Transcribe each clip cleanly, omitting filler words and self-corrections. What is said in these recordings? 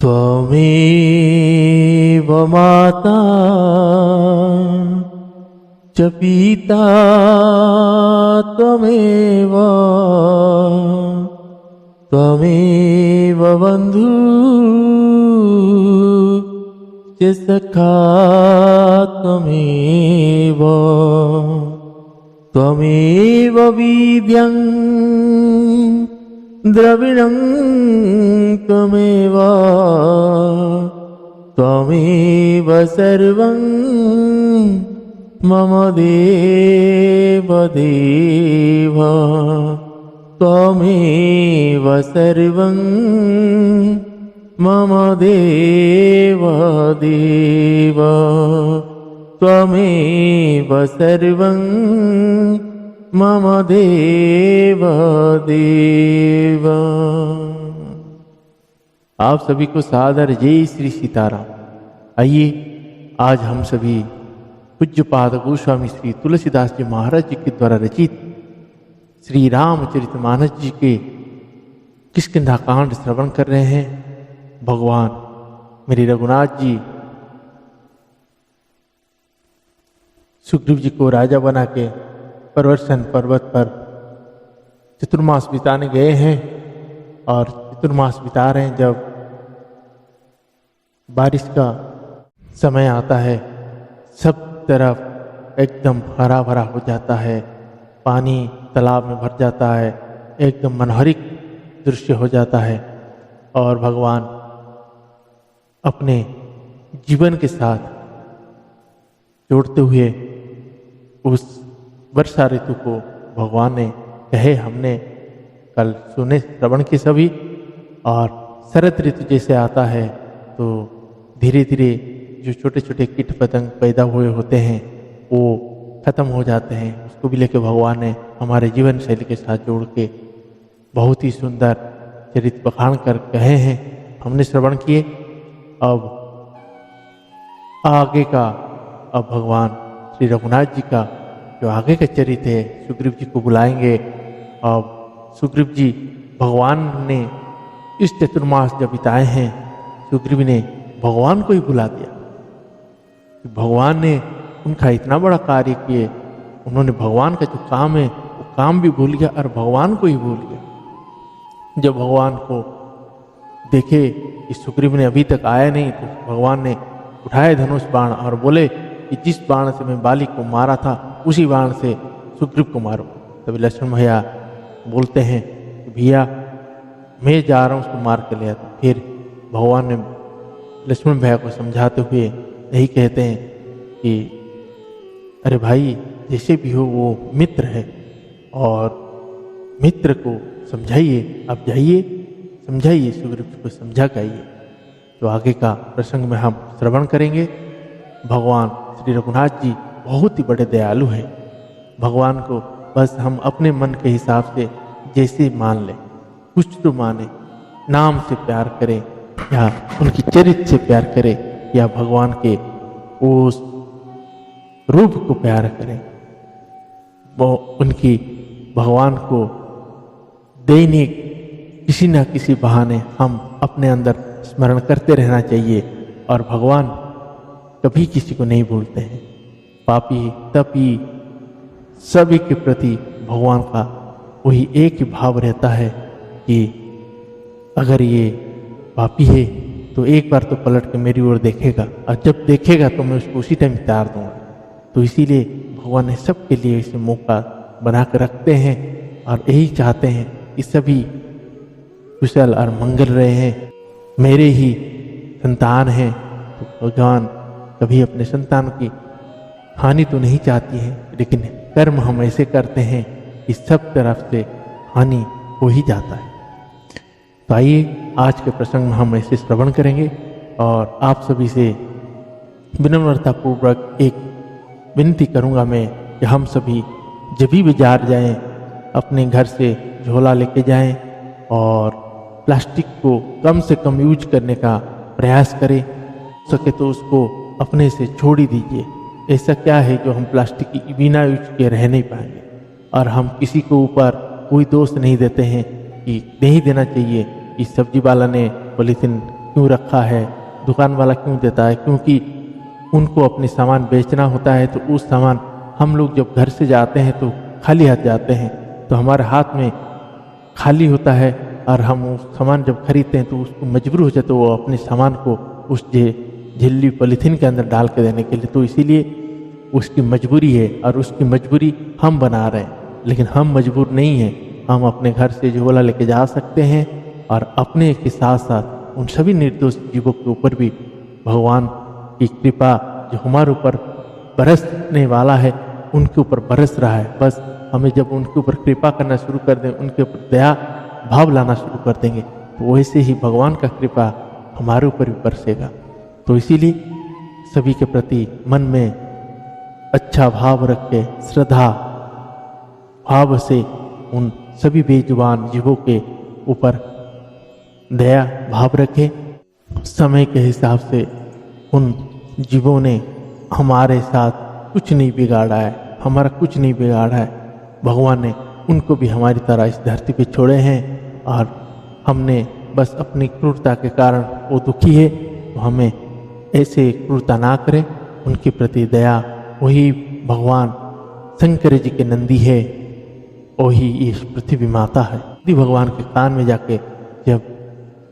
त्वमेव माता च पिता त्वमेव त्वमेव बन्धु च सखा त्वमेव त्वमेव वीर्यं द्रविणं त्वमेव त्वमेव सर्वं मम देव देव त्वमेव सर्वं मम देव देव त्वमेव सर्वं मम देव देव। आप सभी को सादर जय श्री सीताराम। आइए आज हम सभी पूज्यपाद गोस्वामी श्री तुलसीदास जी महाराज जी के द्वारा रचित श्री रामचरितमानस जी के किष्किंधा कांड श्रवण कर रहे हैं। भगवान मेरे रघुनाथ जी सुग्रीव जी को राजा बना के प्रवर्सन पर्वत पर चतुर्मास बिताने गए हैं और चतुर्मास बिता रहे हैं। जब बारिश का समय आता है सब तरफ एकदम हरा भरा हो जाता है, पानी तालाब में भर जाता है, एकदम मनोहरिक दृश्य हो जाता है और भगवान अपने जीवन के साथ जोड़ते हुए उस वर्षा ऋतु को भगवान ने कहे हमने कल सुने श्रवण के सभी। और शरद ऋतु जैसे आता है तो धीरे धीरे जो छोटे छोटे कीट पतंग पैदा हुए होते हैं वो खत्म हो जाते हैं। उसको भी लेके भगवान ने हमारे जीवन शैली के साथ जोड़ के बहुत ही सुंदर चरित बखान कर कहे हैं, हमने श्रवण किए। अब आगे का भगवान श्री रघुनाथ जी का जो आगे का चरित्र है सुग्रीव जी को बुलाएंगे। अब सुग्रीव जी भगवान ने इस चतुर्मास जब बिताए हैं, सुग्रीव ने भगवान को ही बुला दिया। भगवान ने उनका इतना बड़ा कार्य किए, उन्होंने भगवान का जो काम है वो काम भी भूल गया और भगवान को ही भूल गया। जब भगवान को देखे कि सुग्रीव ने अभी तक आया नहीं तो भगवान ने उठाए धनुष बाण और बोले कि जिस बाण से मैं बाली को मारा था उसी बाण से सुग्रीव को मारो। तभी लक्ष्मण भैया बोलते हैं कि भैया मैं जा रहा हूँ उसको मार के ले आता। फिर भगवान ने लक्ष्मण भैया को समझाते हुए यही कहते हैं कि अरे भाई जैसे भी हो वो मित्र है और मित्र को समझाइए, आप जाइए समझाइए, सुग्रीव को समझा के आइए। तो आगे का प्रसंग में हम श्रवण करेंगे। भगवान श्री रघुनाथ जी बहुत ही बड़े दयालु हैं। भगवान को बस हम अपने मन के हिसाब से जैसे मान लें, कुछ तो माने, नाम से प्यार करें या उनकी चरित्र से प्यार करें या भगवान के उस रूप को प्यार करें। वो उनकी भगवान को दैनिक किसी न किसी बहाने हम अपने अंदर स्मरण करते रहना चाहिए। और भगवान कभी किसी को नहीं भूलते हैं। पापी तपी सभी के प्रति भगवान का वही एक ही भाव रहता है कि अगर ये पापी है तो एक बार तो पलट के मेरी ओर देखेगा और जब देखेगा तो मैं उसको उसी टाइम तार दूंगा। तो इसीलिए भगवान ने सबके लिए इसे मौका बना कर रखते हैं और यही चाहते हैं कि सभी कुशल और मंगल रहे हैं। मेरे ही संतान हैं तो भगवान कभी अपने संतान की हानि तो नहीं चाहती है, लेकिन कर्म हम ऐसे करते हैं कि सब तरफ से हानि हो ही जाता है। तो आइए आज के प्रसंग में हम ऐसे श्रवण करेंगे और आप सभी से विनम्रतापूर्वक एक विनती करूंगा मैं कि हम सभी जब भी बाजार जाएं अपने घर से झोला लेके जाएं और प्लास्टिक को कम से कम यूज करने का प्रयास करें। हो सके तो उसको अपने से छोड़ ही दीजिए। ऐसा क्या है जो हम प्लास्टिक की बिना यूज किए रह नहीं पाएंगे। और हम किसी को ऊपर कोई दोष नहीं देते हैं कि नहीं देना चाहिए कि सब्जी वाला ने पॉलीथीन क्यों रखा है, दुकान वाला क्यों देता है, क्योंकि उनको अपने सामान बेचना होता है। तो उस सामान हम लोग जब घर से जाते हैं तो खाली हाथ जाते हैं, तो हमारे हाथ में खाली होता है और हम उस सामान जब खरीदते हैं तो उसको मजबूर हो जाते हैं वो अपने सामान को उस झिल्ली पॉलीथीन के अंदर डाल के देने के लिए। तो इसीलिए उसकी मजबूरी है और उसकी मजबूरी हम बना रहे हैं, लेकिन हम मजबूर नहीं हैं। हम अपने घर से झोला लेके जा सकते हैं और अपने के साथ साथ उन सभी निर्दोष जीवों के ऊपर भी भगवान की कृपा जो हमारे ऊपर बरसने वाला है उनके ऊपर बरस रहा है। बस हमें जब उनके ऊपर कृपा करना शुरू कर दें, उनके ऊपर दया भाव लाना शुरू कर देंगे, तो वैसे ही भगवान का कृपा हमारे ऊपर भी बरसेगा। तो इसीलिए सभी के प्रति मन में अच्छा भाव रख के श्रद्धा भाव से उन सभी बेजुबान जीवों के ऊपर दया भाव रखें। समय के हिसाब से उन जीवों ने हमारे साथ कुछ नहीं बिगाड़ा है, हमारा कुछ नहीं बिगाड़ा है। भगवान ने उनको भी हमारी तरह इस धरती पे छोड़े हैं और हमने बस अपनी क्रूरता के कारण वो दुखी है। तो हमें ऐसे क्रूरता ना करें, उनके प्रति दया। वही भगवान शंकर जी के नंदी है, वही इस पृथ्वी माता है। यदि भगवान के कान में जाके जब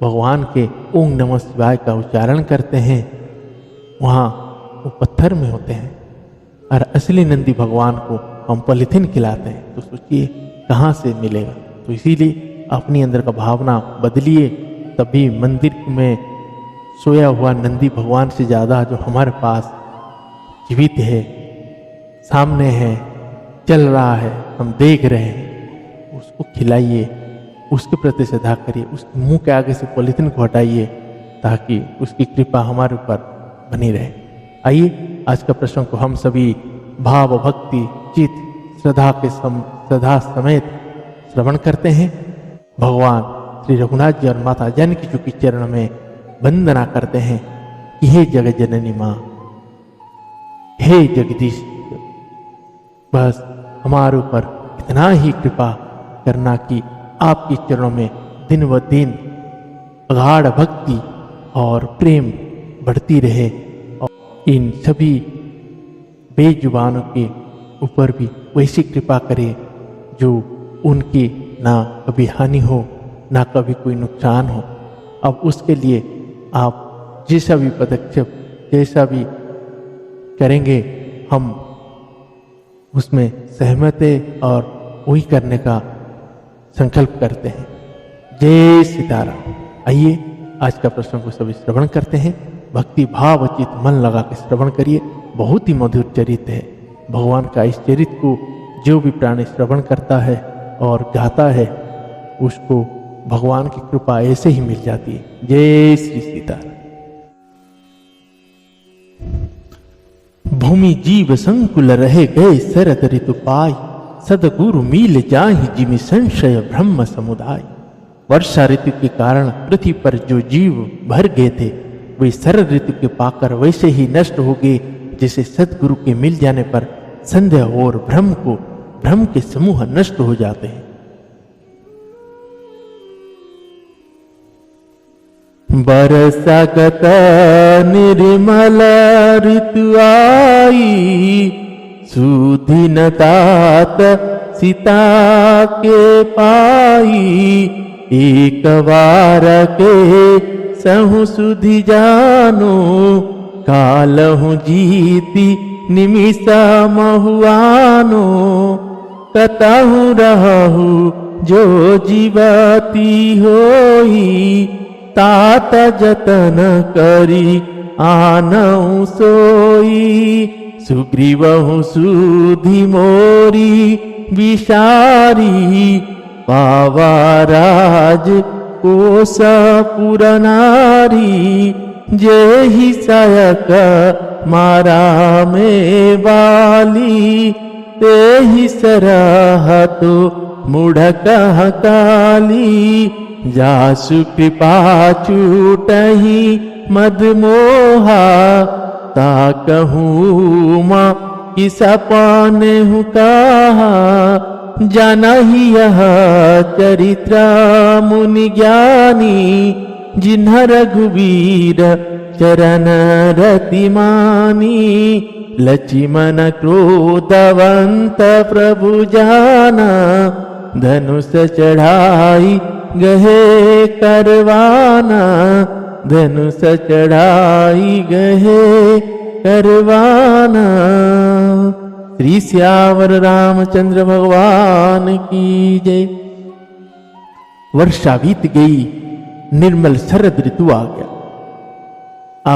भगवान के ओम नमः शिवाय का उच्चारण करते हैं, वहाँ वो पत्थर में होते हैं और असली नंदी भगवान को हम पॉलीथीन खिलाते हैं, तो सोचिए कहाँ से मिलेगा। तो इसीलिए अपनी अंदर का भावना बदलिए, तभी मंदिर में सोया हुआ नंदी भगवान से ज़्यादा जो हमारे पास जीवित है, सामने है, चल रहा है, हम देख रहे हैं, उसको खिलाइए, उसके प्रति श्रद्धा करिए, उसके मुंह के आगे से पॉलीथीन को हटाइए ताकि उसकी कृपा हमारे ऊपर बनी रहे। आइए आज का प्रश्न को हम सभी भाव भक्ति चित श्रद्धा समेत श्रवण करते हैं। भगवान श्री रघुनाथ जी और माता जानकी जी के चरण में वंदना करते हैं कि हे जगत जननी माँ, हे जगदीश, बस हमारे ऊपर इतना ही कृपा करना कि आपके चरणों में दिन व दिन अगाढ़ भक्ति और प्रेम बढ़ती रहे और इन सभी बेजुबानों के ऊपर भी वैसी कृपा करे जो उनकी ना कभी हानि हो, ना कभी कोई नुकसान हो। अब उसके लिए आप जैसा भी पदक्षेप जैसा भी करेंगे हम उसमें सहमत है और वही करने का संकल्प करते हैं। जय सीताराम। आइए आज का प्रश्न को सभी श्रवण करते हैं। भक्ति भाव उचित मन लगा के श्रवण करिए। बहुत ही मधुर चरित्र है। भगवान का इस चरित्र को जो भी प्राणी श्रवण करता है और गाता है उसको भगवान की कृपा ऐसे ही मिल जाती है। जय श्री सीताराम। भूमि जीव संकुल रहे गए शरद ऋतु पाई, सदगुरु मील जाहि जिमि संशय ब्रह्म समुदाय। वर्षा ऋतु के कारण पृथ्वी पर जो जीव भर गए थे वे शरद ऋतु के पाकर वैसे ही नष्ट हो गए जैसे सदगुरु के मिल जाने पर संदेह और भ्रम के समूह नष्ट हो जाते हैं। बरसागत निर्मल ऋतु आई, सुधि न तात सीता के पाई। एक बार के सहु सुधि जानो, कालहु जीती निमिषा महुआनो। कतहु रहु जो जीवती होई, तात जतन करी आनऊ सोई। सुग्रीवहु सुधि मोरी विषारी, पावा राज कोस पुर नारी। जेहि सयक मारा में बाली, तेहि सरहतु मुढ़क काली। जासु कृपा छूटहि मद मोहा, ताकहूँ माँ कि सपनेहु कहा। जानहि यह चरित्र मुनि ज्ञानी, जिन्ह रघुवीर चरण रति मानी, लक्ष्मण क्रोधवंत प्रभु जाना, धनुष चढ़ाई गहे करवाना, धनुष चढ़ाई गहे करवाना। श्री सियावर रामचंद्र भगवान की जय। वर्षा बीत गई, निर्मल शरद ऋतु आ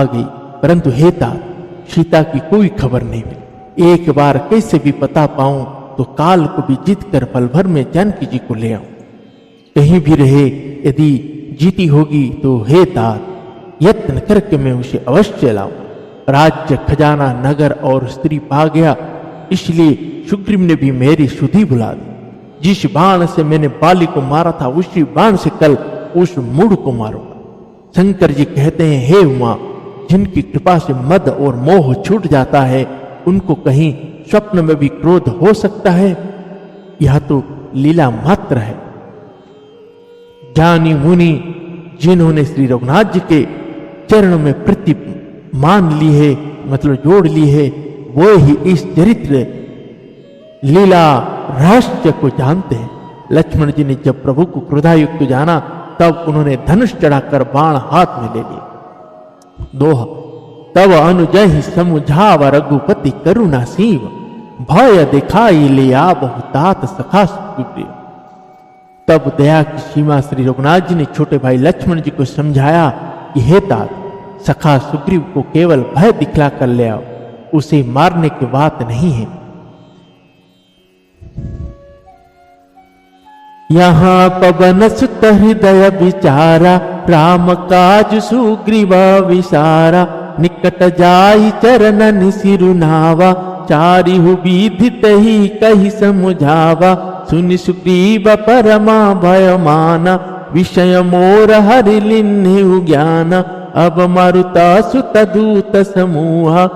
गई, परंतु हे तात, सीता की कोई खबर नहीं मिली। एक बार कैसे भी पता पाऊं तो काल को भी जीत कर पल भर में जानकी जी को ले आऊं। कहीं भी रहे, यदि जीती होगी तो हे तात, यत्न करके मैं उसे अवश्य लाऊं। राज्य, खजाना, नगर और स्त्री पा गया, इसलिए सुग्रीव ने भी मेरी सुधि बुला दी। जिस बाण से मैंने बाली को मारा था, उसी बाण से कल उस मूढ़ को मारूंगा। शंकर जी कहते हैं, हे उमा, जिनकी कृपा से मद और मोह छूट जाता है, उनको कहीं स्वप्न में भी क्रोध हो सकता है? यह तो लीला मात्र है। ज्ञानी मुनि जिन्होंने श्री रघुनाथ जी के चरणों में प्रति मान ली है, मतलब जोड़ ली है, वो ही इस चरित्र लीला रहस्य को जानते हैं। लक्ष्मण जी ने जब प्रभु को क्रोधायुक्त जाना, तब उन्होंने धनुष चढ़ाकर बाण हाथ में ले लिया। दोहा, तब अनुजय ही समुझाव रघुपति करुणा सीव, भय दिखाई लिया बहुतात सखा सुग्रीव। तब दया की सीमा श्री रघुनाथ जी ने छोटे भाई लक्ष्मण जी को समझाया कि हे तात, सखा सुग्रीव को केवल भय दिखला कर ले आओ, उसे मारने की बात नहीं है। यहाँ पवन सुत हृदय विचारा, राम काज सुग्रीव विसारा, निकट जाई चरणन सिरुनावा, चारिहु विदित ही कही समुझावा, सुनि सुग्रीव परमा भय माना, विषय मोर हरि लिन्हि ज्ञान, अब मारुता सुत दूत समूहा,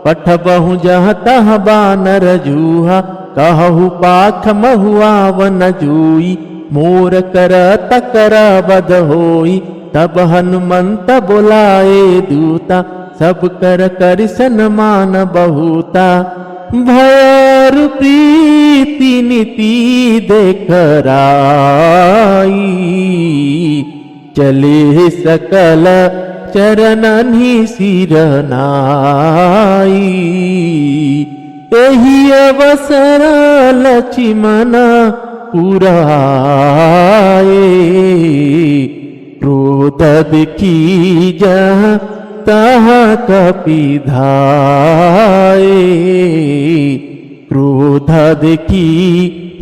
पठबहु जह तह बानर जूहा, कहु पाख महुआ वन जूई, मोर कर तकर बद होई, तब हनुमंत बुलाए दूता, सब कर कर सन्मान बहुता, भयर प्रीति नीति देख राई, चले सकल चरणनि सिर नाई, एहि अवसर लक्ष्मण पुराए, क्रोध दिखी जहाँ तहाँ कपि धाये, क्रोध दिखी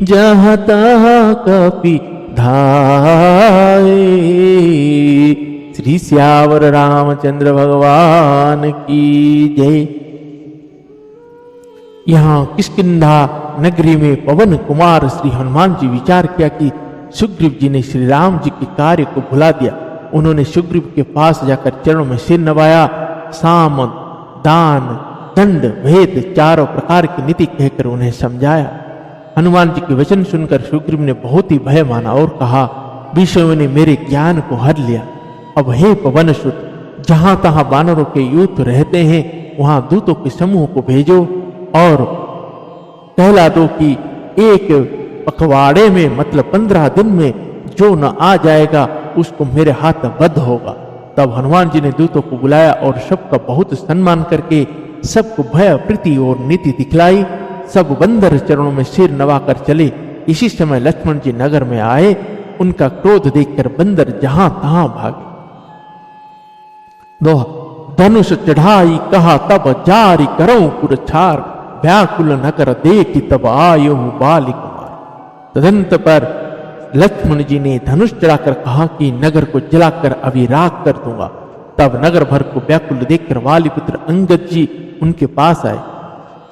जहाँ तहाँ कपि धाये। श्री सियावर रामचंद्र भगवान की जय। यहाँ किष्किंधा नगरी में पवन कुमार श्री हनुमान जी विचार किया कि सुग्रीव जी ने श्री राम जी के कार्य को भुला दिया। उन्होंने सुग्रीव के पास जाकर चरणों में सिर नवाया, साम, दान, दंड, भेद चारों प्रकार की नीति कहकर उन्हें समझाया। हनुमान जी के वचन सुनकर सुग्रीव ने बहुत ही भय माना और कहा, विष्णु ने मेरे ज्ञान को हर लिया। अब हे पवन सुत, जहां तहां वानरों के यूथ रहते हैं, वहां दूतों के समूह को भेजो और कहला दो कि एक पखवाड़े में, मतलब 15 दिन में जो न आ जाएगा उसको मेरे हाथ बद्ध होगा। तब हनुमान जी ने दूतों को बुलाया और सबका बहुत सम्मान करके सबको भय, प्रीति और नीति दिखलाई। सब बंदर चरणों में सिर नवाकर चले। इसी समय लक्ष्मण जी नगर में आए। उनका क्रोध देखकर बंदर जहां तहां भागे। दोहा, धनुष चढ़ाई कहा तब जारी करऊं पुरछार, व्याकुल नगर देखी तब आयो बाली कुमार। तदंत पर लक्ष्मण जी ने धनुष चढ़ाकर कहा कि नगर को जलाकर अभी राख कर दूंगा। तब नगर भर को व्याकुल देखकर वाली पुत्र अंगद जी उनके पास आए।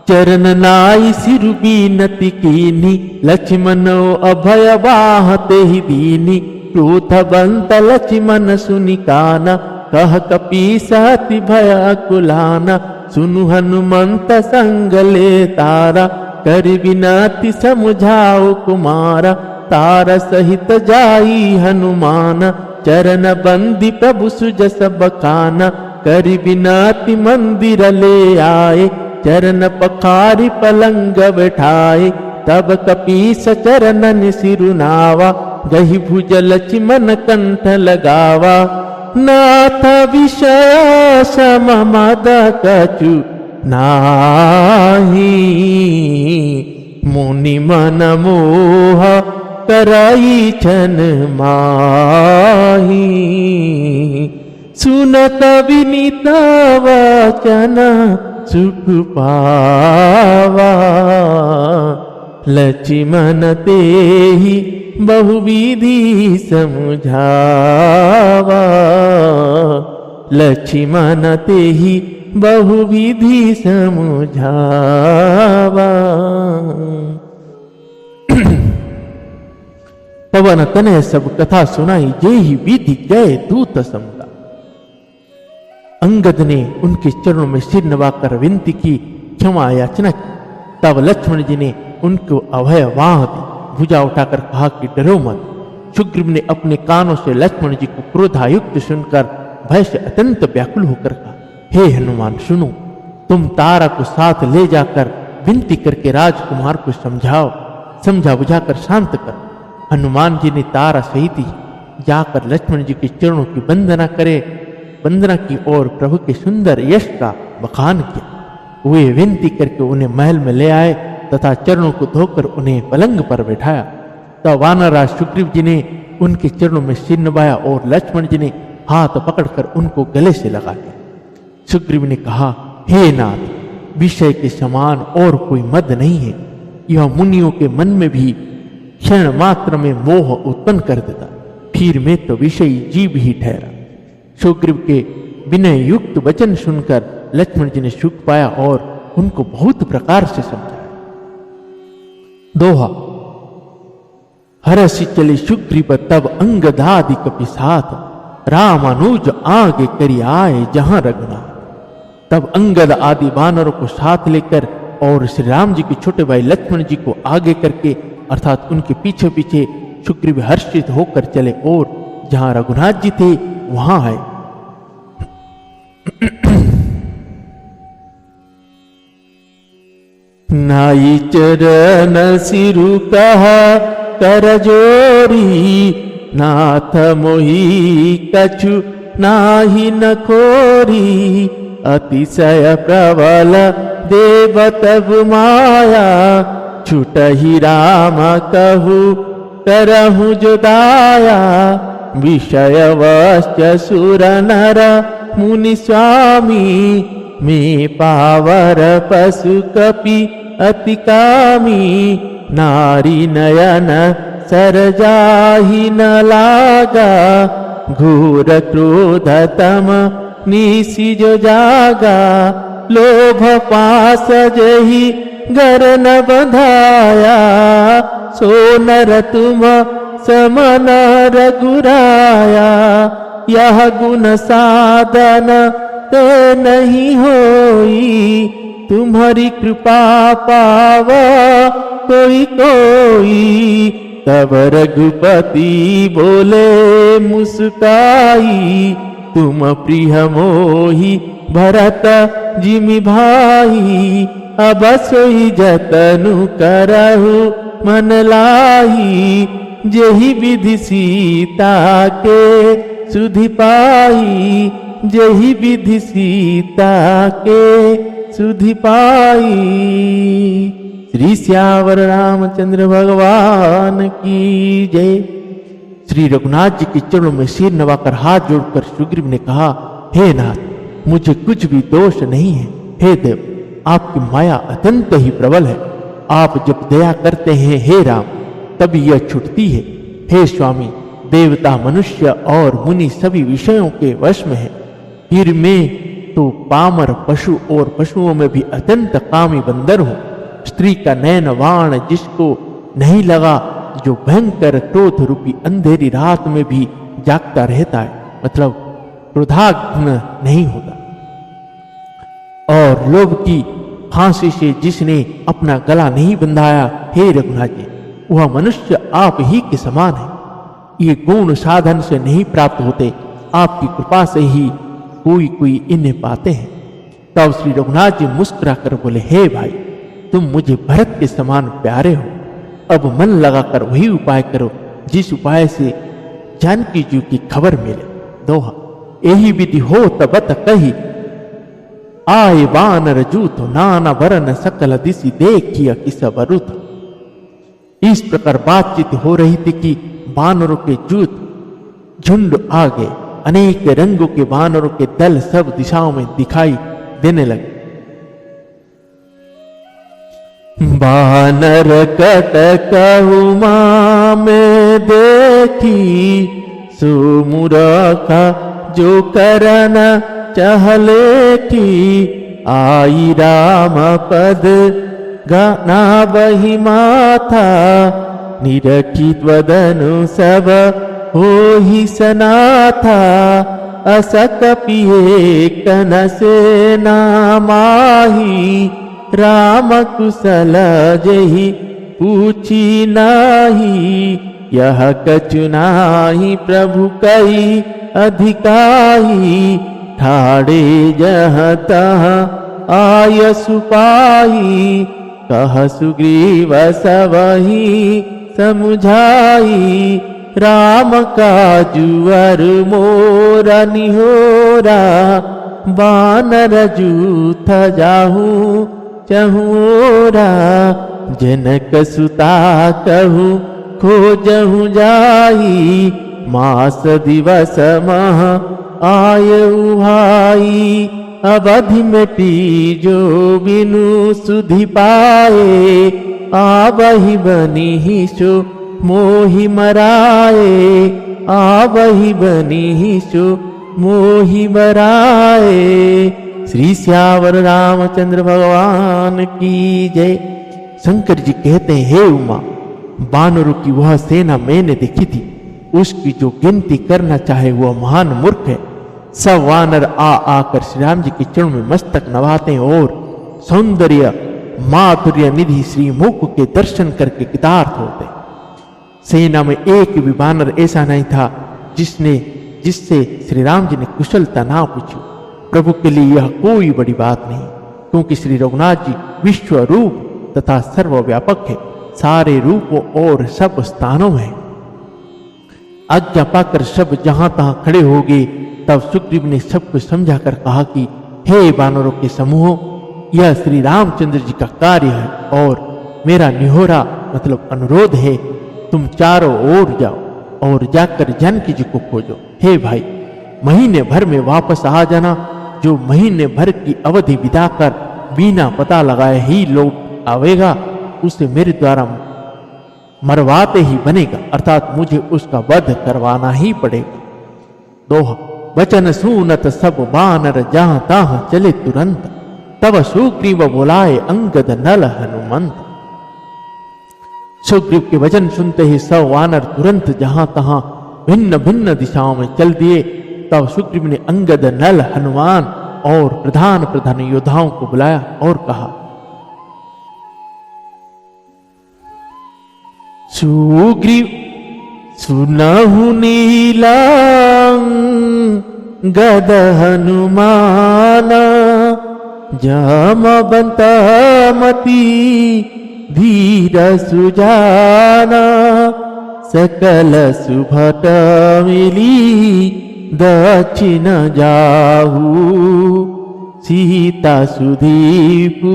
चरण नाई सिर बीनति कीनी, लक्ष्मण अभय बाहते ही दीनी। क्रोध बंत लक्ष्मण सुनि काना, कह कपीसति भय कुलाना। सुनु हनुमंत संग ले तारा, कर विनति समुझाओ कुमारा। तार सहित जाई हनुमान, चरण बंदी प्रभु सुजस बखाना, करि बिनती मंदिर ले आए, चरण पखारी पलंग बैठाए, तब कपीस चरणन सिरुनावा, गही भुजल चिमन कंठ लगावा, नाथ विषय सम मद कछु नाही, मुनि मन मोह कराई छन माही, सुनत विनीत वचन सुख पावा, लक्ष्मण तेहि बहुविधि समझावा, लक्ष्मण तेहि बहुविधि समझावा। पवन तनय सब कथा सुनाई, जेहि विधि गए दूत समझा। अंगद ने उनके चरणों में सिर नवाकर विनती की, क्षमा याचना की। तब लक्ष्मण जी ने उनको अभय वाह दी, भुजा उठाकर कहा कि डरो मत। सुग्रीव ने अपने कानों से लक्ष्मण जी को क्रोधायुक्त सुनकर भय से अत्यंत व्याकुल होकर कहा, हे हनुमान सुनो, तुम तारा को साथ ले जाकर विनती करके राजकुमार को समझाओ, समझा बुझाकर शांत कर। हनुमान जी ने तारा सहित ही जाकर लक्ष्मण जी के चरणों की वंदना की और प्रभु के सुंदर यश का बखान किया। वे विनती करके उन्हें महल में ले आए तथा चरणों को धोकर उन्हें पलंग पर बैठाया। तब वानरराज सुग्रीव जी ने उनके चरणों में सिर नवाया और लक्ष्मण जी ने हाथ पकड़कर उनको गले से लगा लिया। सुग्रीव ने कहा, हे नाथ, विषय के समान और कोई मद नहीं है। यह मुनियों के मन में भी क्षण मात्र में मोह उत्पन्न कर देता, फिर मैं तो विषयी जीव ही ठहरा। सुग्रीव के विनय युक्त वचन सुनकर लक्ष्मण जी ने सुख पाया और उनको बहुत प्रकार से समझाया। दोहा। हरसि चले सुग्रीव तब अंगदादि कपि साथ, रामानुज आगे करी आए जहां रघुनाथ। तब अंगद आदि वानरों को साथ लेकर और श्री राम जी के छोटे भाई लक्ष्मण जी को आगे करके अर्थात उनके पीछे पीछे सुग्रीव हर्षित होकर चले और जहां रघुनाथ जी थे वहां आए। नाई चरण सिरु कहा कर जोरी, नाथ मोहि कछु नाही न खोरी। अतिशय प्रबल देव तब माया, छुटहि राम कहु करहु जो दाया। विषय वश्य सुर नर मुनि स्वामी, में पावर पशु कपि अति कामी। नारी नयन सर जाहि न लागा, घोर क्रोध तम निसि जो जागा। लोभ पास जहि घर न बंधाया, सो नर तुम समन रघुराया। यह गुण साधन ते नहीं होई, तुम्हारी कृपा पावा कोई कोई। तब रघुपति बोले मुस्काई, तुम प्रिय मोहि भरत जिमि भाई। अब सोई जतनु करहु मन लाही, जेहि विधि सीता के सुधि पाई। जेहि विधि सीता के सुधि पाई। श्री श्यावर रामचंद्र भगवान की जय। श्री रघुनाथ जी के चरणों में सिर नवाकर हाथ जोड़कर सुग्रीव ने कहा, हे नाथ, मुझे कुछ भी दोष नहीं है। हे देव, आपकी माया अत्यंत ही प्रबल है। आप जब दया करते हैं हे राम, तभी यह छूटती है। हे स्वामी, देवता मनुष्य और मुनि सभी विषयों के वश में है, फिर मैं तो पामर पशु और पशुओं में भी अत्यंत कामी बंदर हूं। स्त्री का नयन वाण जिसको नहीं लगा, जो भयंकर क्रोध रूपी अंधेरी रात में भी जागता रहता है, मतलब क्रोधाग्न नहीं होता। और लोभ की फांसी से जिसने अपना गला नहीं बंधाया, हे रघुनाथ जी, वह मनुष्य आप ही के समान है। ये गुण साधन से नहीं प्राप्त होते, आपकी कृपा से ही कोई कोई इन्हें पाते हैं। तब श्री रघुनाथ जी मुस्कुरा कर बोले, हे भाई, तुम मुझे भरत के समान प्यारे हो। अब मन लगाकर वही उपाय करो जिस उपाय से जानकी जी की खबर मिले। दोहा, यही विधि हो तबत कही, आए वानर जूथ, नाना वरन सकल दिशि देखिया किस बरुथ। इस प्रकार बातचीत हो रही थी कि वानरों के जूथ झुंड आ गए। अनेक रंगों के वानरों के दल सब दिशाओं में दिखाई देने लगे। वानर कटकहुमा में देखी, सुमुरखा जो करन चहले की, आई राम पद गाना वही माथा, निरखित वदनु सब हो ही सनाथा, असक पिए कन से नामाही, राम कुशल जही पूछी नाही, यह कछु नाही प्रभु कई अधिकाही, ठाड़े जह तह आय सुपाही, कह सुग्रीव सबही समुझाई, राम काजुअर मोरा निहोरा, बानर जूथ जाहू चहुरा, जनक सुता कहू खोजहु जाई, मास दिवस मह आयु भाई, अवधि मिटी जो बिनु सुधि पाए, आवहि बनी ही सो मोहि मराए, आवहि बनी ही सो मोहि मराए। श्री श्यावर रामचंद्र भगवान की जय। शंकर जी कहते हैं, हे उमा, वानरों की वह सेना मैंने देखी थी, उसकी जो गिनती करना चाहे वह महान मूर्ख है। सब वानर आ आकर श्री राम जी के चरणों में मस्तक नवाते और सौंदर्य माधुर्य निधि श्री मुख के दर्शन करके कृतार्थ होते। सेना में एक भी वानर ऐसा नहीं था जिससे श्री राम जी ने कुशलता ना पूछी। प्रभु के लिए यह कोई बड़ी बात नहीं, क्योंकि श्री रघुनाथ जी विश्व रूप तथा सर्वव्यापक है, सारे रूपों और सब स्थानों में। आज्ञा पाकर सब जहां तहां खड़े हो गए। तब सुग्रीव ने सबको समझाकर कहा कि हे वानरों के समूह, यह श्री रामचंद्र जी का कार्य है और मेरा निहोरा मतलब अनुरोध है, तुम चारों ओर जाओ और जाकर जानकी जी को खोजो। हे भाई, महीने भर में वापस आ जाना। जो महीने भर की अवधि बिताकर बिना पता लगाए ही लौट आवेगा, उसे मेरे द्वारा मरवाते ही बनेगा, अर्थात मुझे उसका वध करवाना ही पड़ेगा। दोहा, वचन सुनत सब वानर जहां तहां चले तुरंत, तब सुग्रीव बुलाए अंगद नल हनुमंत। सुग्रीव के वचन सुनते ही सब वानर तुरंत जहां तहां भिन्न भिन्न दिशाओं में चल दिए। तब सुग्रीव ने अंगद, नल, हनुमान और प्रधान प्रधान योद्धाओं को बुलाया और कहा, सुग्रीव सुनहु नीला गद हनुमाना, जामवंत मति धीर सुजाना, सकल सुभट मिली दक्षिण जाहू, सीता सुधीपू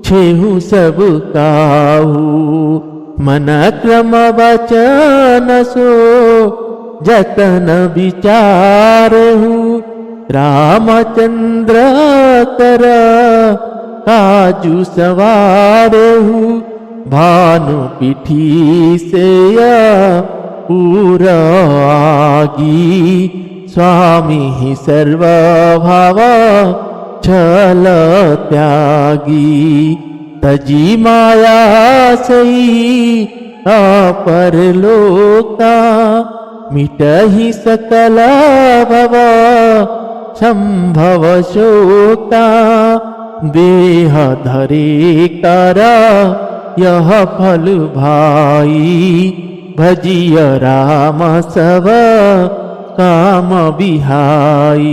छेहु सब काहू, मन क्रम वचन सो जतन विचारहु, रामचंद्र कर काजू सवारहु, भानु पिठी से पूरा आगी, स्वामी ही सर्वभाव छल त्यागी, तजी माया सही अपर लोका, मिटहि सकल भव संभव शोका, देह धरे कर यह फल भाई, भजिय राम सब काम बिहाई,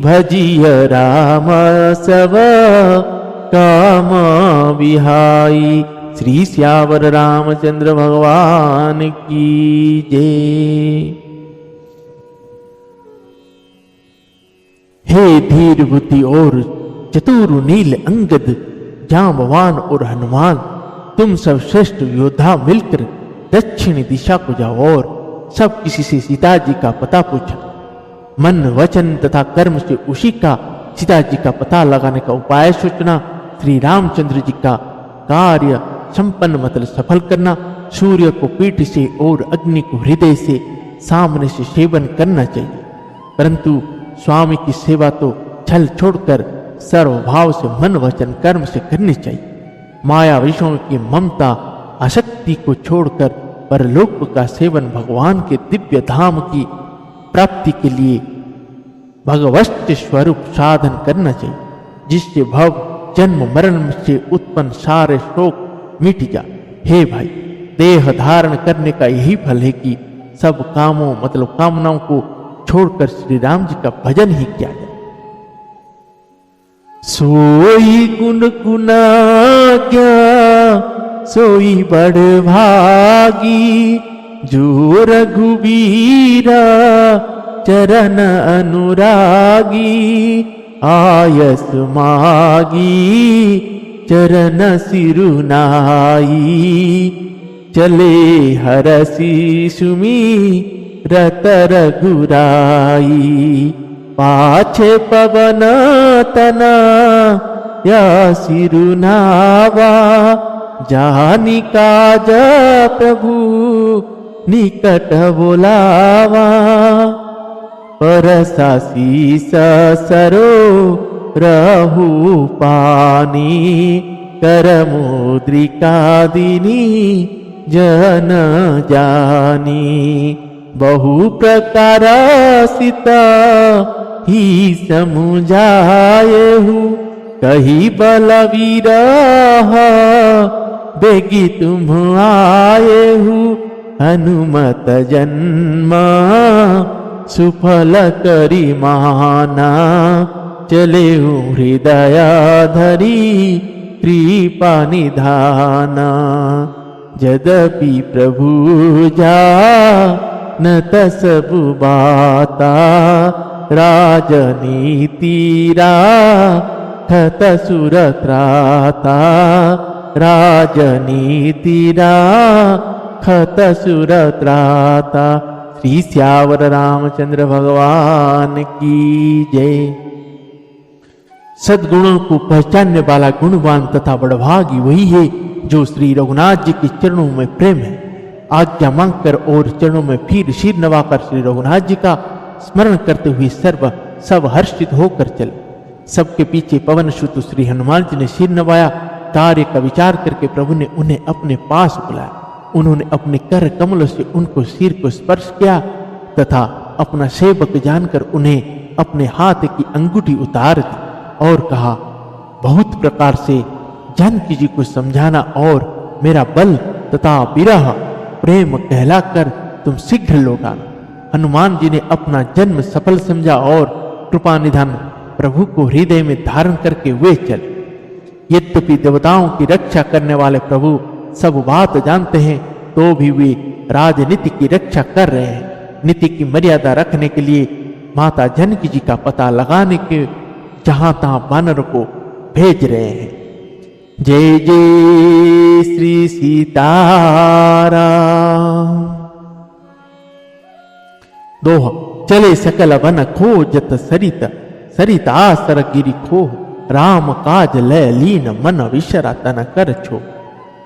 भजिय राम सब काम बिहाई। श्री सियावर रामचंद्र भगवान की जय। हे धीर बुद्धि और चतुर नील अंगद, जांबवान और हनुमान, तुम सब श्रेष्ठ योद्धा मिलकर दक्षिणी दिशा को जाओ और सब किसी से सीता जी का पता पूछा। मन वचन तथा कर्म से उसी का सीता जी का पता लगाने का उपाय सोचना। श्री रामचंद्र जी का कार्य संपन्न मतलब सफल करना। सूर्य को पीठ से और अग्नि को हृदय से सामने से सेवन करना चाहिए, परंतु स्वामी की सेवा तो छल छोड़कर सर्वभाव से मन वचन कर्म से करनी चाहिए। माया विषयों की ममता आसक्ति को छोड़कर परलोक का सेवन भगवान के दिव्य धाम की प्राप्ति के लिए भगवत स्वरूप साधन करना चाहिए, जिससे भव जन्म मरण से उत्पन्न सारे शोक मिट जाए। हे भाई, देह धारण करने का यही फल है कि सब कामों मतलब कामनाओं को छोड़कर श्री राम जी का भजन ही किया जाए। सोई गुण गुना क्या सोई बड़ भागी, जो रघुबीरा चरण अनुरागी, आयस मागी चरण सिरुनाई, चले हरसी सुमी रत रघुराई, पाछे पवन तना या सिरुनावा, जानी काज प्रभु निकट बोलावा, परसा शीस सरो रहु पानी, कर मुद्रिका दीनी जन जानी, बहु प्रकार सीता ही समुझाएहु, कही बलवीर बेगी तुम आएहु, हनुमत जन्म सुफल करी माना, चले हृदय धरी कृपा निधाना, यद्यपि प्रभु जा न तसबु बाता, राजनीति राखत सुरत्राता, राजनीति राखत सुरत्राता। श्री सियावर रामचंद्र भगवान की जय। सद्गुणों को पहचानने वाला गुणवान तथा बड़भागी वही है जो श्री रघुनाथ जी के चरणों में प्रेम है। आज्ञा मांगकर और चरणों में फिर सिर नवाकर श्री रघुनाथ जी का स्मरण करते हुए सब हर्षित होकर चले। सबके पीछे पवन सुत श्री हनुमान जी ने सिर नवाया। कार्य का विचार करके प्रभु ने उन्हें अपने पास बुलाया। उन्होंने अपने कर कमलों से उनको सिर को स्पर्श किया तथा अपना सेवक जानकर उन्हें अपने हाथ की अंगूठी उतार दी और कहा, बहुत प्रकार से जानकी जी को समझाना और मेरा बल तथा विरह प्रेम कहलाकर तुम शीघ्र लौटाना। हनुमान जी ने अपना जन्म सफल समझा और कृपा निधान प्रभु को हृदय में धारण करके वे चले। यद्यपि देवताओं की रक्षा करने वाले प्रभु सब बात जानते हैं, तो भी वे राजनीति की रक्षा कर रहे हैं। नीति की मर्यादा रखने के लिए माता जानकी जी का पता लगाने के जहां तहां वानर को भेज रहे हैं। जय जय श्री सीताराम। दोहा। चले सकल वन खोजत सरित, सरित आसर गिरि खोह, राम काज लय लीन मन विशरा तन कर छो।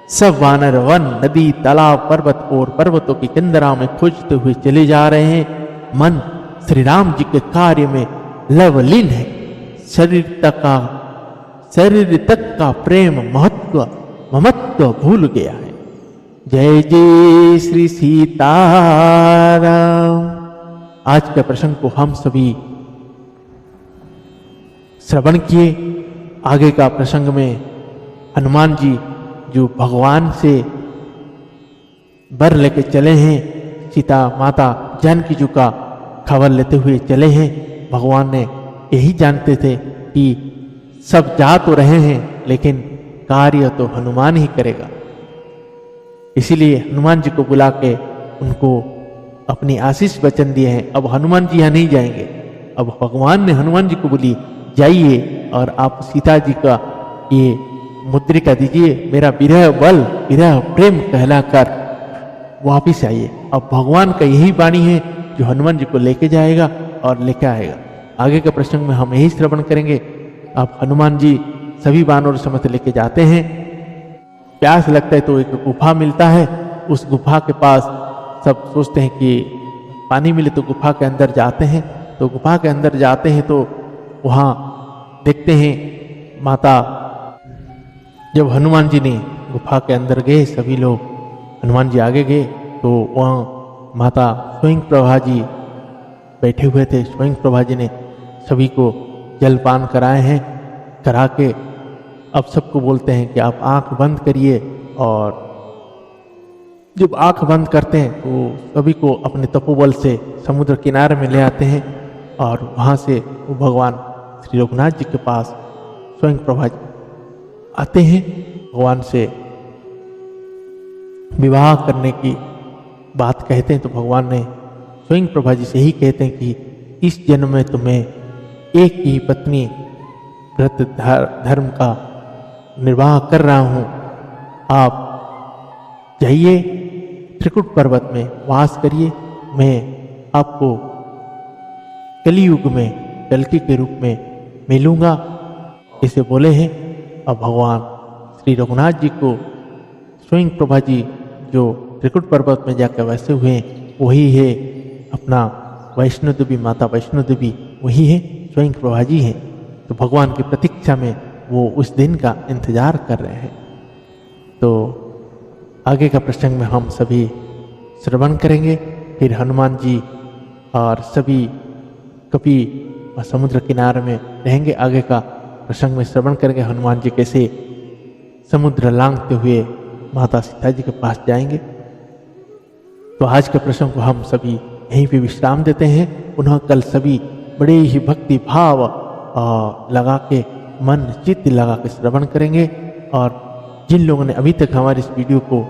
सब वानर वन नदी तालाब पर्वत और पर्वतों की कंदरा में खोजते हुए चले जा रहे हैं। मन श्री राम जी के कार्य में लवलीन है। शरीर तक का प्रेम महत्व ममत्व भूल गया है। जय जय श्री सीताराम। आज के प्रसंग को हम सभी श्रवण किए। आगे का प्रसंग में हनुमान जी जो भगवान से बर लेके चले हैं, सीता माता जानकी जी का खबर लेते हुए चले हैं। भगवान ने यही जानते थे कि सब जा तो रहे हैं लेकिन कार्य तो हनुमान ही करेगा। इसीलिए हनुमान जी को बुला के उनको अपनी आशीष वचन दिए हैं। अब हनुमान जी यहाँ नहीं जाएंगे। अब भगवान ने हनुमान जी को बोली, जाइए और आप सीता जी का ये मुद्रिका दीजिए, मेरा विरह बल विरह प्रेम कहलाकर वापिस आइए। अब भगवान का यही वाणी है जो हनुमान जी को लेके जाएगा और लेके आएगा। आगे के प्रसंग में हम यही श्रवण करेंगे। अब हनुमान जी सभी वानर समेत लेके जाते हैं। प्यास लगता है तो एक गुफा मिलता है। उस गुफा के पास सब सोचते हैं कि पानी मिले तो गुफा के अंदर जाते हैं। तो गुफा के अंदर जाते हैं तो वहाँ देखते हैं माता, जब हनुमान जी ने गुफा के अंदर गए, सभी लोग हनुमान जी आगे गए तो वहाँ माता स्वयं प्रभा जी बैठे हुए थे। स्वयं प्रभा जी ने सभी को जलपान कराए हैं। करा के अब सबको बोलते हैं कि आप आंख बंद करिए, और जब आंख बंद करते हैं तो सभी को अपने तपोबल से समुद्र किनारे में ले आते हैं और वहाँ से वो भगवान श्री रघुनाथ जी के पास स्वयं प्रभा जी आते हैं। भगवान से विवाह करने की बात कहते हैं तो भगवान ने स्वयं प्रभा जी से ही कहते हैं कि इस जन्म में तुम्हें एक ही पत्नी व्रत धर्म का निर्वाह कर रहा हूँ। आप जाइए त्रिकुट पर्वत में वास करिए, मैं आपको कलियुग में कल्कि के रूप में मिलूंगा, इसे बोले हैं। अब भगवान श्री रघुनाथ जी को स्वयं प्रभा जी जो त्रिकुट पर्वत में जाकर वैसे हुए वही है अपना वैष्णो देवी, माता वैष्णो देवी वही है, स्वयं प्रभा जी हैं। तो भगवान की प्रतीक्षा में वो उस दिन का इंतजार कर रहे हैं। तो आगे का प्रसंग में हम सभी श्रवण करेंगे। फिर हनुमान जी और सभी कभी समुद्र किनारे में रहेंगे। आगे का प्रसंग में श्रवण करेंगे हनुमान जी कैसे समुद्र लांघते हुए माता सीता जी के पास जाएंगे। तो आज के प्रसंग को हम सभी यहीं पे विश्राम देते हैं। पुनः कल सभी बड़े ही भक्ति भाव लगा के मन चित्त लगा के श्रवण करेंगे। और जिन लोगों ने अभी तक हमारे इस वीडियो को,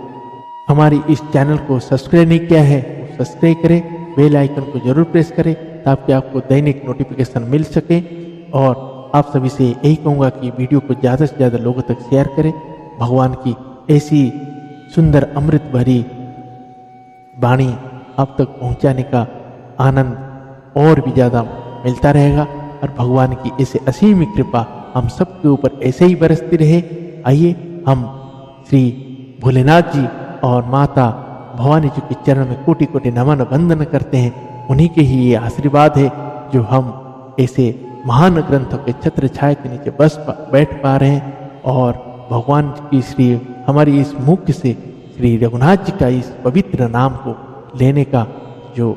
हमारी इस चैनल को सब्सक्राइब नहीं किया है वो सब्सक्राइब करें, बेल आइकन को जरूर प्रेस करें ताकि आपको दैनिक नोटिफिकेशन मिल सके। और आप सभी से यही कहूँगा कि वीडियो को ज़्यादा से ज़्यादा लोगों तक शेयर करें। भगवान की ऐसी सुंदर अमृत भरी वाणी आप तक पहुँचाने का आनंद और भी ज़्यादा मिलता रहेगा। और भगवान की ऐसे असीम कृपा हम सबके ऊपर ऐसे ही बरसती रहे। आइए हम श्री भोलेनाथ जी और माता भवानी जी के चरण में कोटि कोटि नमन वंदन करते हैं। उन्हीं के ही ये आशीर्वाद है जो हम ऐसे महान ग्रंथों के छत्र छाया के नीचे बैठ पा रहे हैं। और भगवान की हमारी इस मुख से श्री रघुनाथ जी का इस पवित्र नाम को लेने का जो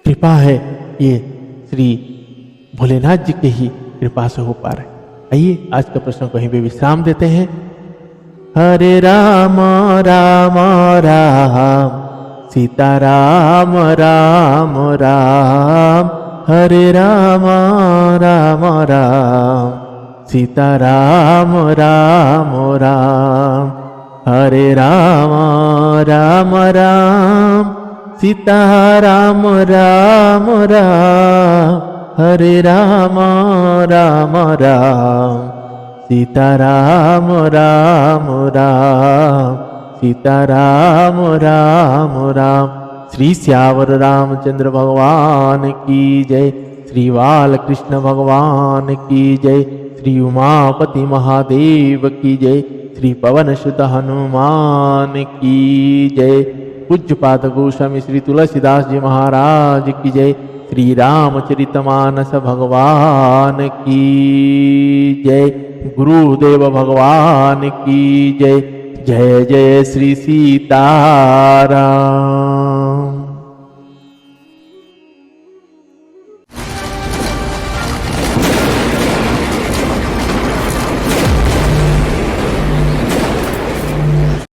कृपा है ये श्री भोलेनाथ जी के ही कृपा से हो पा रहा है। आइए आज का प्रश्न को यहीं पे विश्राम देते हैं। हरे राम राम राम सीता राम राम राम, हरे राम राम राम सीता राम राम राम, हरे राम राम राम सीता राम राम राम, हरे राम राम राम सीता राम राम राम, सीता राम राम राम। श्री श्यावर रामचंद्र भगवान की जय, श्री बालकृष्ण भगवान की जय, श्री उमापति महादेव की जय, श्री पवन सुत हनुमान की जय। पूज्यपाद गोस्वामी श्री तुलसीदास जी महाराज की जय, श्री रामचरितमानस भगवान की जय, गुरुदेव भगवान की जय। जय जय श्री सीताराम।